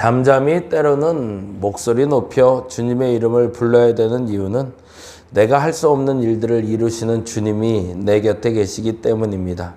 잠잠히 때로는 목소리 높여 주님의 이름을 불러야 되는 이유는 내가 할 수 없는 일들을 이루시는 주님이 내 곁에 계시기 때문입니다.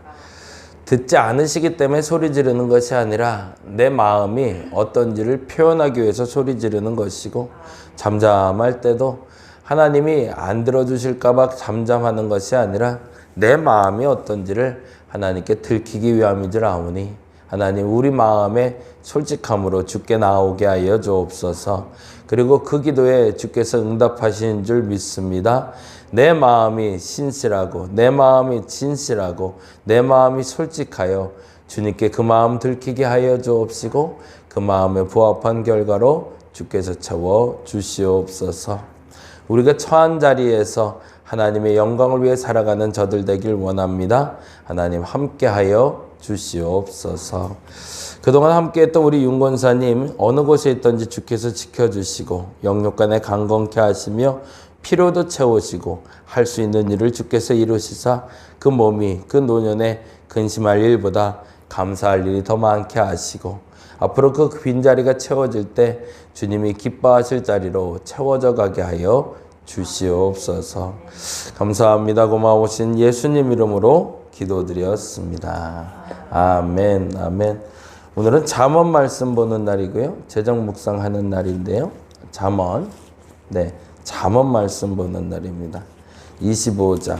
듣지 않으시기 때문에 소리 지르는 것이 아니라 내 마음이 어떤지를 표현하기 위해서 소리 지르는 것이고, 잠잠할 때도 하나님이 안 들어주실까 봐 잠잠하는 것이 아니라 내 마음이 어떤지를 하나님께 들키기 위함인 줄 아오니, 하나님 우리 마음의 솔직함으로 주께 나오게 하여 주옵소서. 그리고 그 기도에 주께서 응답하신 줄 믿습니다. 내 마음이 신실하고 내 마음이 진실하고 내 마음이 솔직하여 주님께 그 마음 들키게 하여 주옵시고, 그 마음에 부합한 결과로 주께서 채워 주시옵소서. 우리가 처한 자리에서 하나님의 영광을 위해 살아가는 저들 되길 원합니다. 하나님 함께하여 주시옵소서. 그동안 함께했던 우리 윤권사님 어느 곳에 있든지 주께서 지켜주시고 영육간에 강건케 하시며 피로도 채우시고 할 수 있는 일을 주께서 이루시사 그 몸이 그 노년에 근심할 일보다 감사할 일이 더 많게 하시고, 앞으로 그 빈자리가 채워질 때 주님이 기뻐하실 자리로 채워져 가게 하여 주시옵소서. 감사합니다. 고마우신 예수님 이름으로 기도드렸습니다. 아멘, 아멘. 오늘은 잠언 말씀 보는 날이고요. 제정 묵상하는 날인데요. 잠언, 잠언 말씀 보는 날입니다. 25장.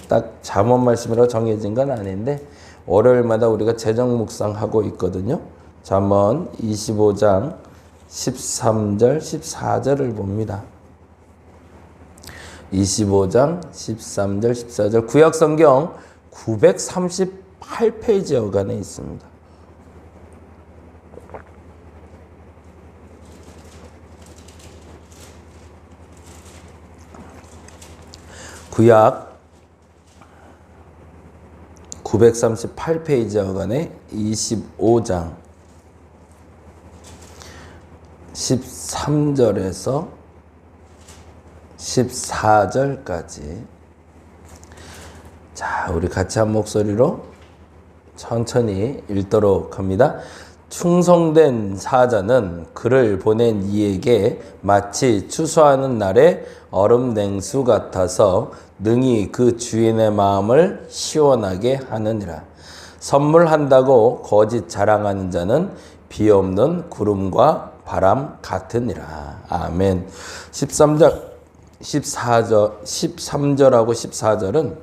딱 잠언 말씀이라고 정해진 건 아닌데 월요일마다 우리가 제정 묵상하고 있거든요. 잠언 25장 13절, 14절을 봅니다. 25장 13절, 14절 구약성경 938페이지 여간에 있습니다. 구약 938페이지 여간에 25장 13절에서 14절까지. 자, 우리 같이 한 목소리로 천천히 읽도록 합니다. 충성된 사자는 그를 보낸 이에게 마치 추수하는 날의 얼음 냉수 같아서 능히 그 주인의 마음을 시원하게 하느니라. 선물한다고 거짓 자랑하는 자는 비 없는 구름과 바람 같으니라. 아멘. 13절하고 14절은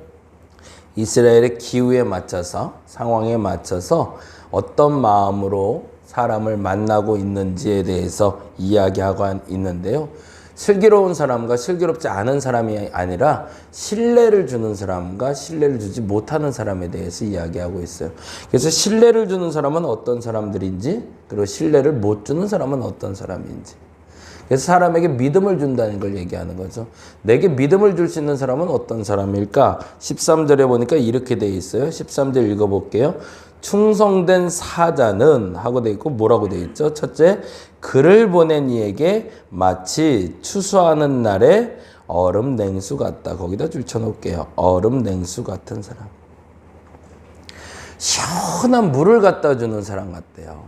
이스라엘의 기후에 맞춰서, 상황에 맞춰서 어떤 마음으로 사람을 만나고 있는지에 대해서 이야기하고 있는데요. 슬기로운 사람과 슬기롭지 않은 사람이 아니라 신뢰를 주는 사람과 신뢰를 주지 못하는 사람에 대해서 이야기하고 있어요. 그래서 신뢰를 주는 사람은 어떤 사람들인지, 그리고 신뢰를 못 주는 사람은 어떤 사람인지. 그래서 사람에게 믿음을 준다는 걸 얘기하는 거죠. 내게 믿음을 줄 수 있는 사람은 어떤 사람일까? 13절에 보니까 이렇게 돼 있어요. 13절 읽어볼게요. 충성된 사자는 하고 돼 있고 뭐라고 돼 있죠? 첫째, 그를 보낸 이에게 마치 추수하는 날에 얼음 냉수 같다. 거기다 줄쳐놓을게요. 얼음 냉수 같은 사람. 시원한 물을 갖다 주는 사람 같대요.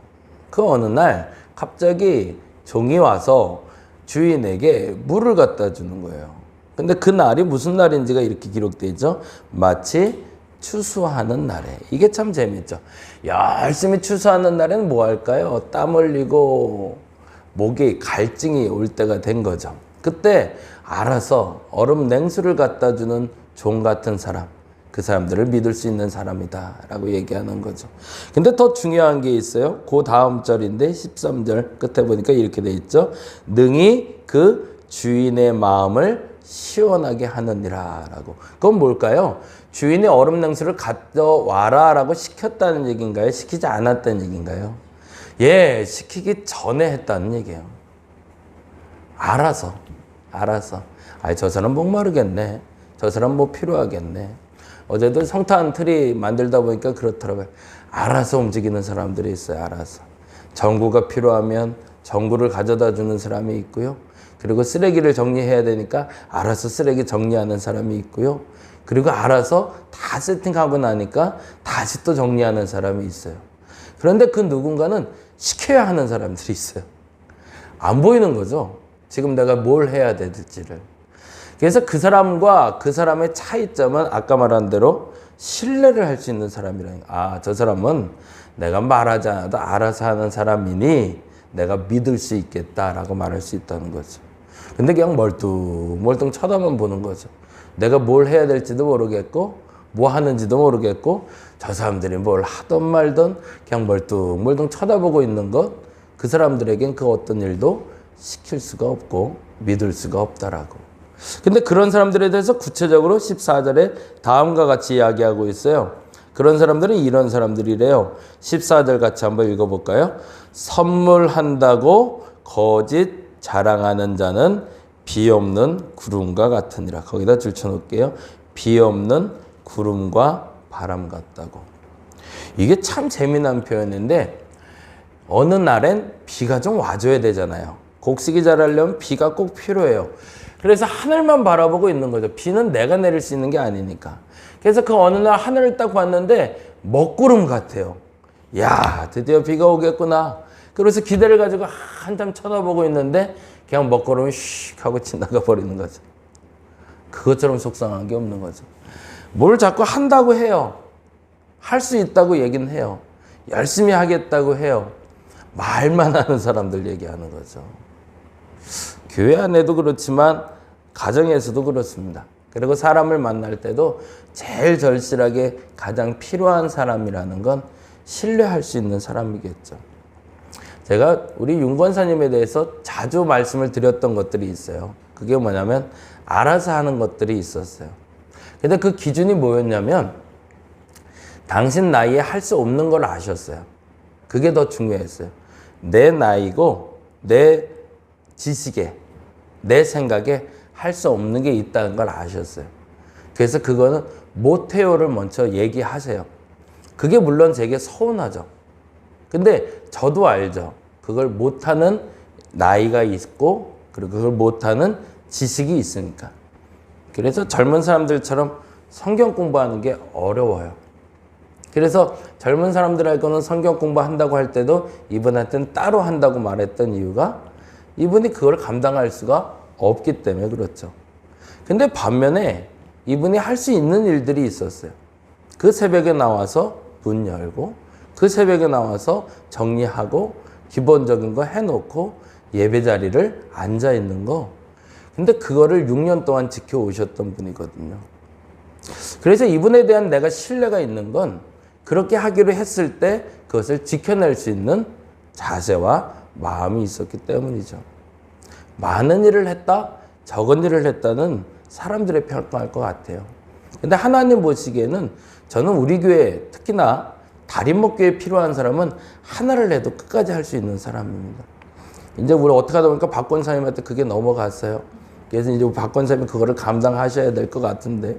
그 어느 날 갑자기 종이 와서 주인에게 물을 갖다 주는 거예요. 근데 그 날이 무슨 날인지가 이렇게 기록되어 있죠. 마치 추수하는 날에. 이게 참 재밌죠. 열심히 추수하는 날에는 뭐 할까요? 땀 흘리고 목이 갈증이 올 때가 된 거죠. 그때 알아서 얼음 냉수를 갖다 주는 종 같은 사람, 그 사람들을 믿을 수 있는 사람이다 라고 얘기하는 거죠. 근데 더 중요한 게 있어요. 그 다음 절인데 13절 끝에 보니까 이렇게 돼 있죠. 능히 그 주인의 마음을 시원하게 하느니라 라고. 그건 뭘까요? 주인이 얼음 냉수를 가져와라 라고 시켰다는 얘기인가요? 시키지 않았다는 얘기인가요? 예, 시키기 전에 했다는 얘기예요. 알아서. 아이, 저 사람 목마르겠네. 저 사람 뭐 필요하겠네. 어제도 성탄 트리 만들다 보니까 그렇더라고요. 알아서 움직이는 사람들이 있어요. 알아서. 전구가 필요하면 전구를 가져다 주는 사람이 있고요. 그리고 쓰레기를 정리해야 되니까 알아서 쓰레기 정리하는 사람이 있고요. 그리고 알아서 다 세팅하고 나니까 다시 또 정리하는 사람이 있어요. 그런데 그 누군가는 시켜야 하는 사람들이 있어요. 안 보이는 거죠. 지금 내가 뭘 해야 될지를. 그래서 그 사람과 그 사람의 차이점은 아까 말한 대로 신뢰를 할 수 있는 사람이라는 거예요. 아, 저 사람은 내가 말하지 않아도 알아서 하는 사람이니 내가 믿을 수 있겠다라고 말할 수 있다는 거죠. 근데 그냥 멀뚱 쳐다만 보는 거죠. 내가 뭘 해야 될지도 모르겠고 뭐 하는지도 모르겠고 저 사람들이 뭘 하든 말든 그냥 멀뚱 쳐다보고 있는 것, 그 사람들에겐 그 어떤 일도 시킬 수가 없고 믿을 수가 없다라고. 근데 그런 사람들에 대해서 구체적으로 14절에 다음과 같이 이야기하고 있어요. 그런 사람들은 이런 사람들이래요. 14절 같이 한번 읽어볼까요? 선물한다고 거짓 자랑하는 자는 비 없는 구름과 같으니라. 거기다 줄쳐놓을게요. 비 없는 구름과 바람 같다고. 이게 참 재미난 표현인데 어느 날엔 비가 좀 와줘야 되잖아요. 곡식이 자라려면 비가 꼭 필요해요. 그래서 하늘만 바라보고 있는 거죠. 비는 내가 내릴 수 있는 게 아니니까. 그래서 그 어느 날 하늘을 딱 봤는데 먹구름 같아요. 야, 드디어 비가 오겠구나. 그래서 기대를 가지고 한참 쳐다보고 있는데 그냥 먹구름이 슉 하고 지나가 버리는 거죠. 그것처럼 속상한 게 없는 거죠. 뭘 자꾸 한다고 해요. 할 수 있다고 얘기는 해요. 열심히 하겠다고 해요. 말만 하는 사람들 얘기하는 거죠. 교회 안에도 그렇지만 가정에서도 그렇습니다. 그리고 사람을 만날 때도 제일 절실하게 가장 필요한 사람이라는 건 신뢰할 수 있는 사람이겠죠. 제가 우리 윤 권사님에 대해서 자주 말씀을 드렸던 것들이 있어요. 그게 뭐냐면 알아서 하는 것들이 있었어요. 근데 그 기준이 뭐였냐면 당신 나이에 할 수 없는 걸 아셨어요. 그게 더 중요했어요. 내 나이고 내 지식에 내 생각에 할 수 없는 게 있다는 걸 아셨어요. 그래서 그거는 못해요를 먼저 얘기하세요. 그게 물론 제게 서운하죠. 근데 저도 알죠. 그걸 못하는 나이가 있고 그리고 그걸 못하는 지식이 있으니까. 그래서 젊은 사람들처럼 성경 공부하는 게 어려워요. 그래서 젊은 사람들하고는 성경 공부한다고 할 때도 이분한테는 따로 한다고 말했던 이유가 이분이 그걸 감당할 수가 없기 때문에 그렇죠. 근데 반면에 이분이 할 수 있는 일들이 있었어요. 그 새벽에 나와서 문 열고 그 새벽에 나와서 정리하고 기본적인 거 해놓고 예배 자리를 앉아 있는 거. 근데 그거를 6년 동안 지켜오셨던 분이거든요. 그래서 이분에 대한 내가 신뢰가 있는 건 그렇게 하기로 했을 때 그것을 지켜낼 수 있는 자세와 마음이 있었기 때문이죠. 많은 일을 했다, 적은 일을 했다는 사람들의 평가할 것 같아요. 근데 하나님 보시기에는 저는 우리 교회 특히나 다림목교에 필요한 사람은 하나를 해도 끝까지 할 수 있는 사람입니다. 이제 우리 어떻게 하다 보니까 박 권사님한테 그게 넘어갔어요. 그래서 이제 박 권사님이 그거를 감당하셔야 될 것 같은데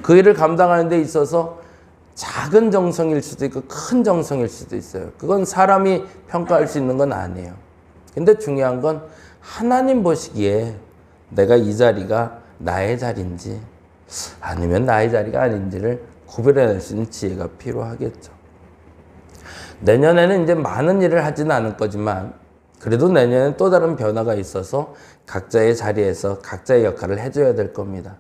그 일을 감당하는 데 있어서 작은 정성일 수도 있고 큰 정성일 수도 있어요. 그건 사람이 평가할 수 있는 건 아니에요. 근데 중요한 건 하나님 보시기에 내가 이 자리가 나의 자리인지 아니면 나의 자리가 아닌지를 구별해낼 수 있는 지혜가 필요하겠죠. 내년에는 이제 많은 일을 하지는 않을 거지만 그래도 내년에는 또 다른 변화가 있어서 각자의 자리에서 각자의 역할을 해줘야 될 겁니다.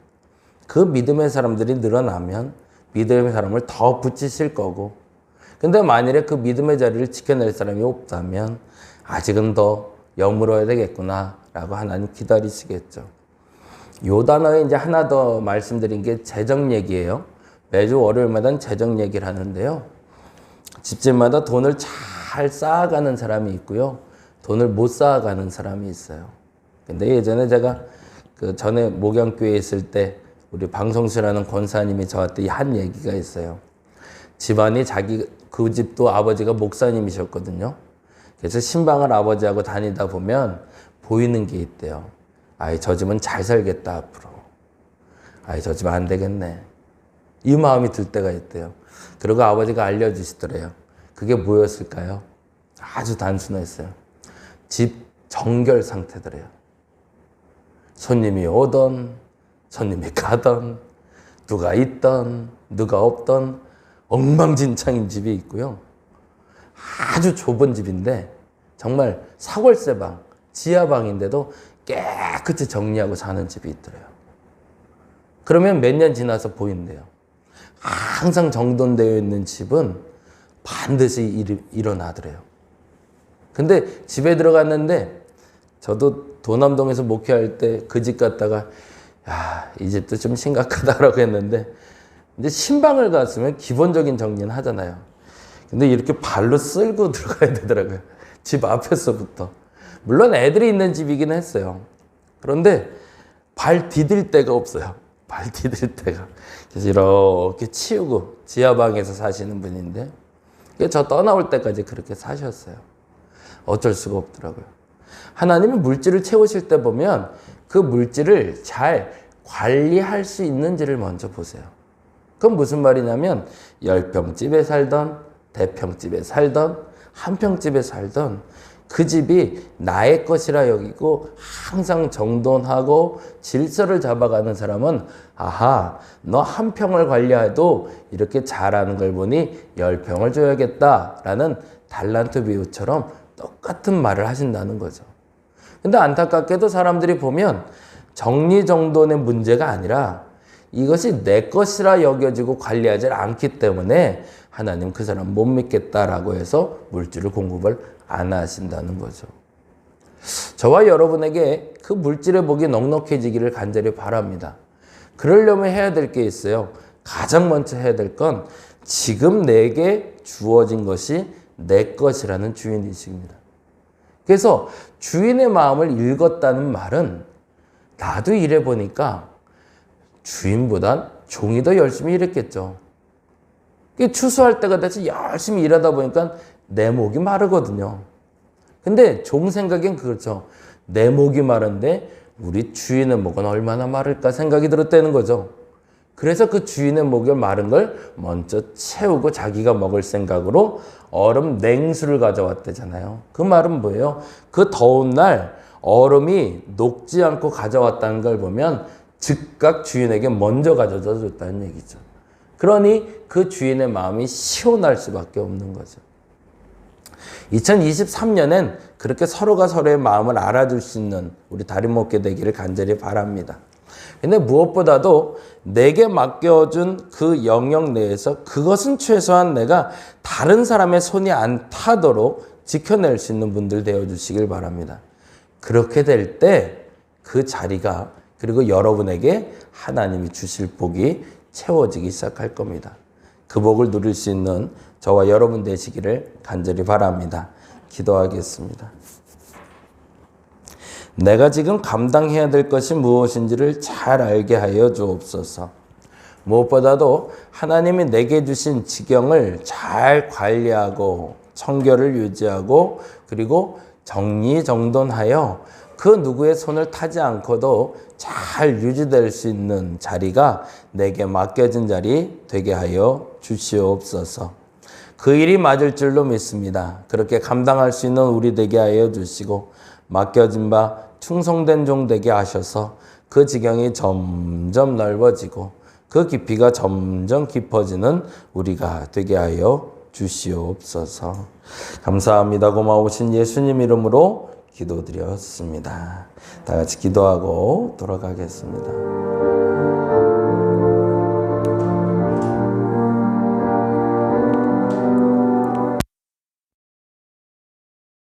그 믿음의 사람들이 늘어나면 믿음의 사람을 더 붙이실 거고 근데 만일에 그 믿음의 자리를 지켜낼 사람이 없다면 아직은 더 여물어야 되겠구나 라고 하나님 기다리시겠죠. 요 단어에 이제 하나 더 말씀드린 게 재정 얘기예요. 매주 월요일마다 재정 얘기를 하는데요. 집집마다 돈을 잘 쌓아가는 사람이 있고요. 돈을 못 쌓아가는 사람이 있어요. 근데 예전에 제가 그 전에 목양교회에 있을 때 우리 방성수라는 권사님이 저한테 한 얘기가 있어요. 집안이 그 집도 아버지가 목사님이셨거든요. 그래서 신방을 아버지하고 다니다 보면 보이는 게 있대요. 아이, 저 집은 잘 살겠다, 앞으로. 아이, 저 집 안 되겠네. 이 마음이 들 때가 있대요. 그리고 아버지가 알려주시더래요. 그게 뭐였을까요? 아주 단순했어요. 집 정결 상태더래요. 손님이 오던, 손님이 가던, 누가 있던, 누가 없던 엉망진창인 집이 있고요. 아주 좁은 집인데 정말 사골세방, 지하방인데도 깨끗이 정리하고 사는 집이 있더래요. 그러면 몇 년 지나서 보인대요. 항상 정돈되어 있는 집은 반드시 일어나더래요. 근데 집에 들어갔는데 저도 도남동에서 목회할 때 그 집 갔다가 야, 이 집도 좀 심각하다라고 했는데 이제 신방을 갔으면 기본적인 정리는 하잖아요. 근데 이렇게 발로 쓸고 들어가야 되더라고요. 집 앞에서부터. 물론 애들이 있는 집이긴 했어요. 그런데 발 디딜 데가 없어요. 발 디딜 데가. 그래서 이렇게 치우고 지하방에서 사시는 분인데 저 떠나올 때까지 그렇게 사셨어요. 어쩔 수가 없더라고요. 하나님이 물질을 채우실 때 보면 그 물질을 잘 관리할 수 있는지를 먼저 보세요. 그건 무슨 말이냐면 10평집에 살던 대평집에 살던 한평집에 살던 그 집이 나의 것이라 여기고 항상 정돈하고 질서를 잡아가는 사람은 아하, 너 한 평을 관리해도 이렇게 잘하는 걸 보니 10평을 줘야겠다라는 달란트 비유처럼 똑같은 말을 하신다는 거죠. 근데 안타깝게도 사람들이 보면 정리정돈의 문제가 아니라 이것이 내 것이라 여겨지고 관리하지 않기 때문에 하나님 그 사람 못 믿겠다라고 해서 물질을 공급을 안 하신다는 거죠. 저와 여러분에게 그 물질의 복이 넉넉해지기를 간절히 바랍니다. 그러려면 해야 될 게 있어요. 가장 먼저 해야 될 건 지금 내게 주어진 것이 내 것이라는 주인의식입니다. 그래서 주인의 마음을 읽었다는 말은 나도 일해보니까 주인보단 종이 더 열심히 일했겠죠. 추수할 때가 돼서 열심히 일하다 보니까 내 목이 마르거든요. 근데 종 생각엔 그렇죠. 내 목이 마른데 우리 주인의 목은 얼마나 마를까 생각이 들었다는 거죠. 그래서 그 주인의 목이 마른 걸 먼저 채우고 자기가 먹을 생각으로 얼음 냉수를 가져왔대잖아요. 그 말은 뭐예요? 그 더운 날 얼음이 녹지 않고 가져왔다는 걸 보면 즉각 주인에게 먼저 가져다 줬다는 얘기죠. 그러니 그 주인의 마음이 시원할 수밖에 없는 거죠. 2023년엔 그렇게 서로가 서로의 마음을 알아줄 수 있는 우리 달인 목회 되기를 간절히 바랍니다. 근데 무엇보다도 내게 맡겨준 그 영역 내에서 그것은 최소한 내가 다른 사람의 손이 안 타도록 지켜낼 수 있는 분들 되어주시길 바랍니다. 그렇게 될 때 그 자리가 그리고 여러분에게 하나님이 주실 복이 채워지기 시작할 겁니다. 그 복을 누릴 수 있는 저와 여러분 되시기를 간절히 바랍니다. 기도하겠습니다. 내가 지금 감당해야 될 것이 무엇인지를 잘 알게 하여 주옵소서. 무엇보다도 하나님이 내게 주신 지경을 잘 관리하고 청결을 유지하고 그리고 정리정돈하여 그 누구의 손을 타지 않고도 잘 유지될 수 있는 자리가 내게 맡겨진 자리 되게 하여 주시옵소서. 그 일이 맞을 줄로 믿습니다. 그렇게 감당할 수 있는 우리 되게 하여 주시고 맡겨진 바 충성된 종 되게 하셔서 그 지경이 점점 넓어지고 그 깊이가 점점 깊어지는 우리가 되게 하여 주시옵소서. 감사합니다. 고마우신 예수님 이름으로 기도드렸습니다. 다 같이 기도하고 돌아가겠습니다.